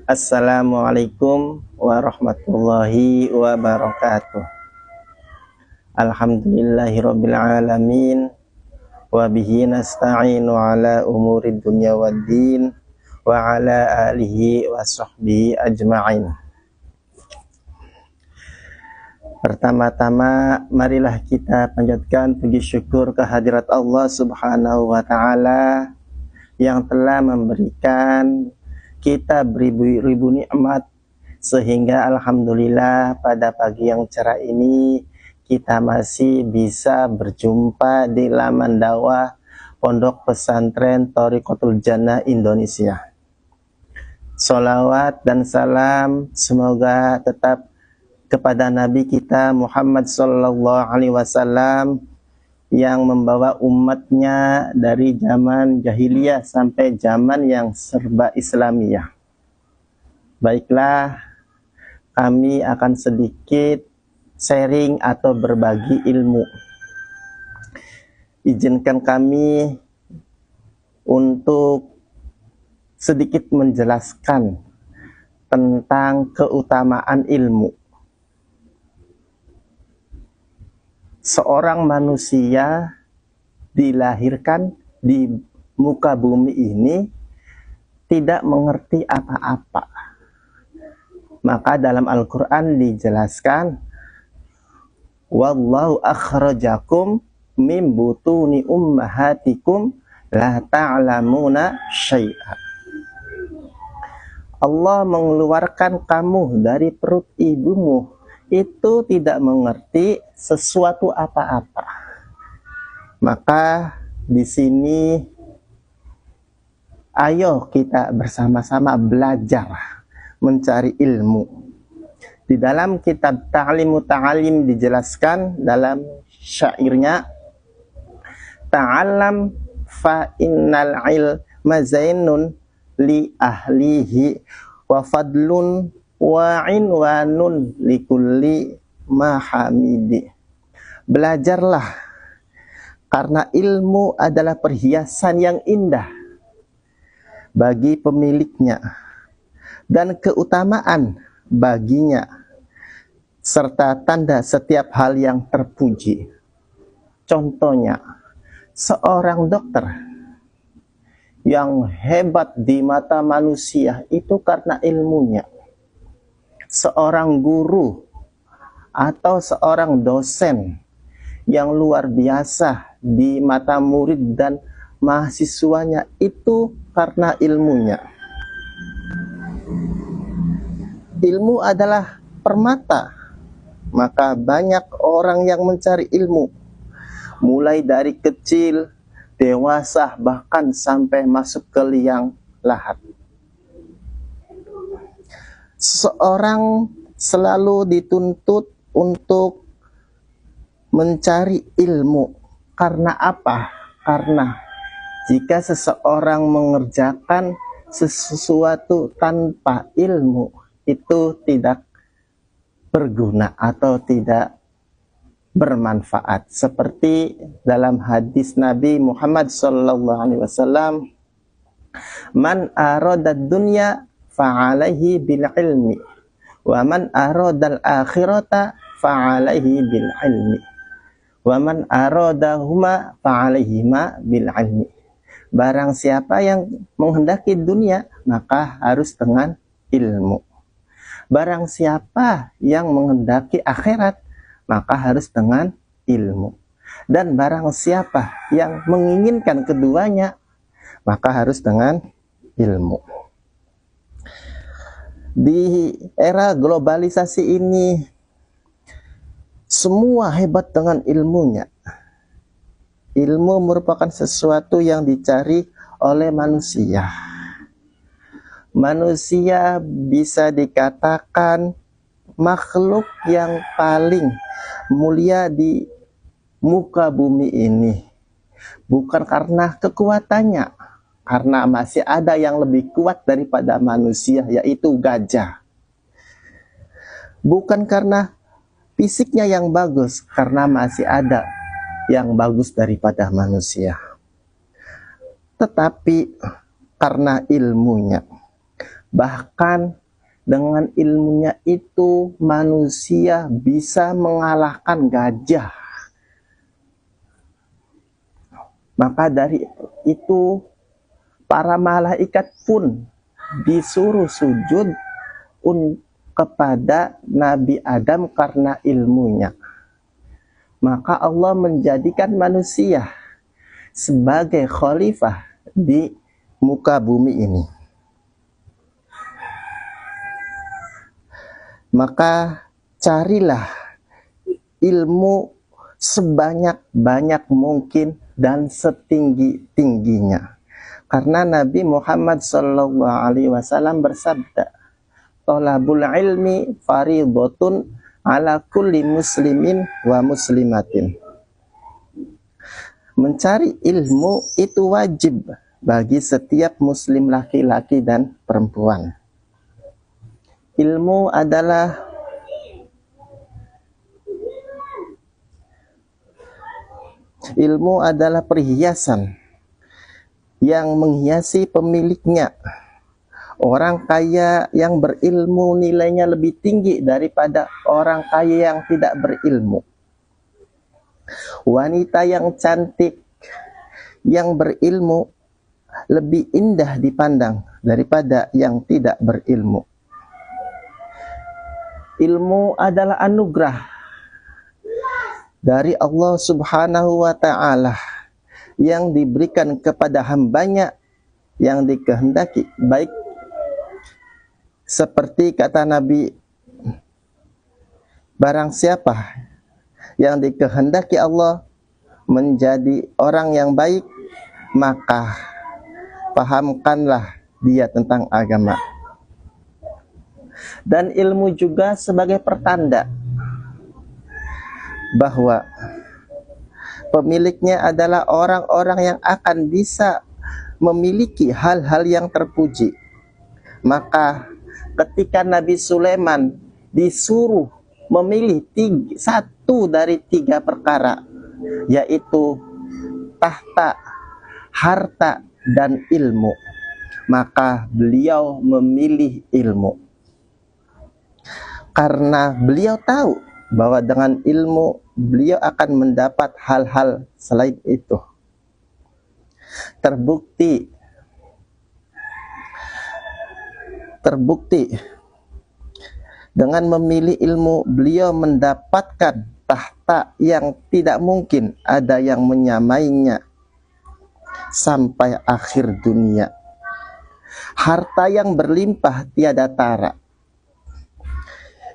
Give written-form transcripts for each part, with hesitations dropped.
Assalamualaikum warahmatullahi wabarakatuh. Alhamdulillahirabbil alamin wa bihi nasta'inu ala umurid dunya waddin wa ala alihi wa sahbihi ajma'in. Pertama-tama marilah kita panjatkan puji syukur kehadirat Allah Subhanahu wa taala yang telah memberikan kita beribu-ribu nikmat, sehingga alhamdulillah pada pagi yang cerah ini kita masih bisa berjumpa di laman dakwah Pondok Pesantren Thariqatul Jannah Indonesia. Sholawat dan salam semoga tetap kepada Nabi kita Muhammad sallallahu alaihi wasallam yang membawa umatnya dari zaman jahiliyah sampai zaman yang serba Islamiyah. Baiklah, kami akan sedikit sharing atau berbagi ilmu. Izinkan kami untuk sedikit menjelaskan tentang keutamaan ilmu. Seorang manusia dilahirkan di muka bumi ini tidak mengerti apa-apa. Maka dalam Al-Quran dijelaskan, wallahu akhrajakum min butuni ummahatikum la ta'lamuna syai'a. Allah mengeluarkan kamu dari perut ibumu itu tidak mengerti sesuatu apa-apa. Maka di sini ayo kita bersama-sama belajar mencari ilmu. Di dalam kitab Ta'limu Ta'alim dijelaskan dalam syairnya, ta'allam fa innal ilma zainun li ahlihi wa fadlun wa inwanun likulli mahamidi. Belajarlah karena ilmu adalah perhiasan yang indah bagi pemiliknya dan keutamaan baginya serta tanda setiap hal yang terpuji. Contohnya, seorang dokter yang hebat di mata manusia itu karena ilmunya. Seorang guru atau seorang dosen yang luar biasa di mata murid dan mahasiswanya itu karena ilmunya. Ilmu adalah permata, maka banyak orang yang mencari ilmu, mulai dari kecil, dewasa, bahkan sampai masuk ke liang lahat. Seorang selalu dituntut untuk mencari ilmu. Karena apa? Karena jika seseorang mengerjakan sesuatu tanpa ilmu, itu tidak berguna atau tidak bermanfaat. Seperti dalam hadis Nabi Muhammad SAW, man aradad dunya fa'alaihi bil ilmi wa man aradal akhirata fa'alaihi bil ilmi wa man aradahuma fa'alaihima bil ilmi. Barang siapa yang menghendaki dunia, maka harus dengan ilmu. Barang siapa yang menghendaki akhirat, maka harus dengan ilmu. Dan barang siapa yang menginginkan keduanya, maka harus dengan ilmu. Di era globalisasi ini, semua hebat dengan ilmunya. Ilmu merupakan sesuatu yang dicari oleh manusia. Manusia bisa dikatakan makhluk yang paling mulia di muka bumi ini. Bukan karena kekuatannya, karena masih ada yang lebih kuat daripada manusia, yaitu gajah. Bukan karena fisiknya yang bagus, karena masih ada yang bagus daripada manusia. Tetapi karena ilmunya. Bahkan dengan ilmunya itu manusia bisa mengalahkan gajah. Maka dari itu para malaikat pun disuruh sujud kepada Nabi Adam karena ilmunya. Maka Allah menjadikan manusia sebagai khalifah di muka bumi ini. Maka carilah ilmu sebanyak-banyak mungkin dan setinggi-tingginya. Karena Nabi Muhammad SAW bersabda, "Thalabul ilmi faridatun ala kulli muslimin wa muslimatin." Mencari ilmu itu wajib bagi setiap muslim laki-laki dan perempuan. Ilmu adalah perhiasan yang menghiasi pemiliknya. Orang kaya yang berilmu nilainya lebih tinggi daripada orang kaya yang tidak berilmu. Wanita yang cantik yang berilmu lebih indah dipandang daripada yang tidak berilmu. Ilmu adalah anugerah dari Allah Subhanahu wa ta'ala yang diberikan kepada hambanya yang dikehendaki, baik seperti kata Nabi, barang siapa yang dikehendaki Allah menjadi orang yang baik, maka pahamkanlah dia tentang agama. Dan ilmu juga sebagai pertanda bahwa pemiliknya adalah orang-orang yang akan bisa memiliki hal-hal yang terpuji. Maka ketika Nabi Sulaiman disuruh memilih satu dari 3 perkara, yaitu tahta, harta, dan ilmu, maka beliau memilih ilmu. Karena beliau tahu bahwa dengan ilmu beliau akan mendapat hal-hal selain itu. Terbukti dengan memilih ilmu beliau mendapatkan tahta yang tidak mungkin ada yang menyamainya sampai akhir dunia. Harta yang berlimpah tiada tara.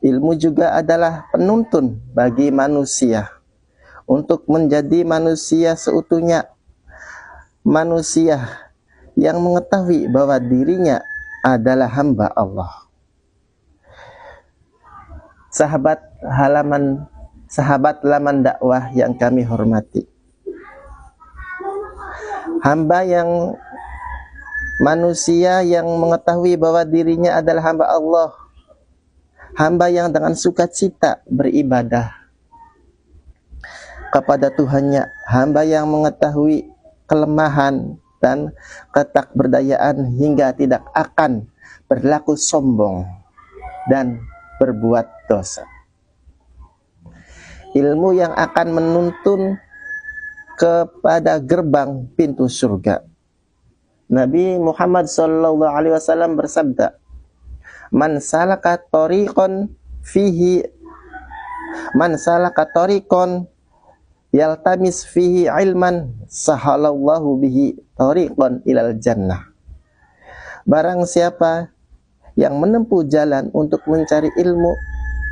Ilmu juga adalah penuntun bagi manusia untuk menjadi manusia seutuhnya, manusia yang mengetahui bahwa dirinya adalah hamba Allah. Sahabat laman dakwah yang kami hormati, manusia yang mengetahui bahwa dirinya adalah hamba Allah, hamba yang dengan sukacita beribadah kepada Tuhannya, hamba yang mengetahui kelemahan dan ketakberdayaan hingga tidak akan berlaku sombong dan berbuat dosa. Ilmu yang akan menuntun kepada gerbang pintu surga. Nabi Muhammad SAW bersabda, Man salaka tariqon yaltamis fihi ilman sahalallahu bihi tariqan ilal jannah. Barang siapa yang menempuh jalan untuk mencari ilmu,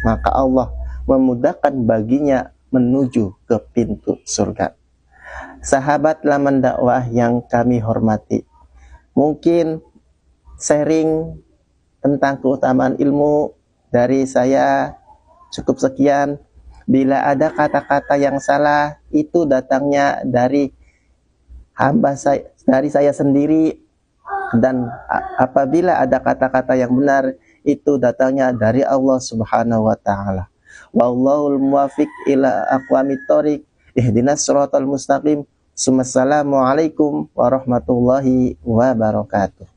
maka Allah memudahkan baginya menuju ke pintu surga. Sahabat laman dakwah yang kami hormati, mungkin sharing tentang keutamaan ilmu dari saya cukup sekian. Bila ada kata-kata yang salah, itu datangnya dari saya sendiri, dan apabila ada kata-kata yang benar, itu datangnya dari Allah Subhanahu wa ta'ala. Wallahul muwafiq ila aqwamit thoriq, ihdinas siratal mustaqim. Assalamualaikum warahmatullahi wabarakatuh.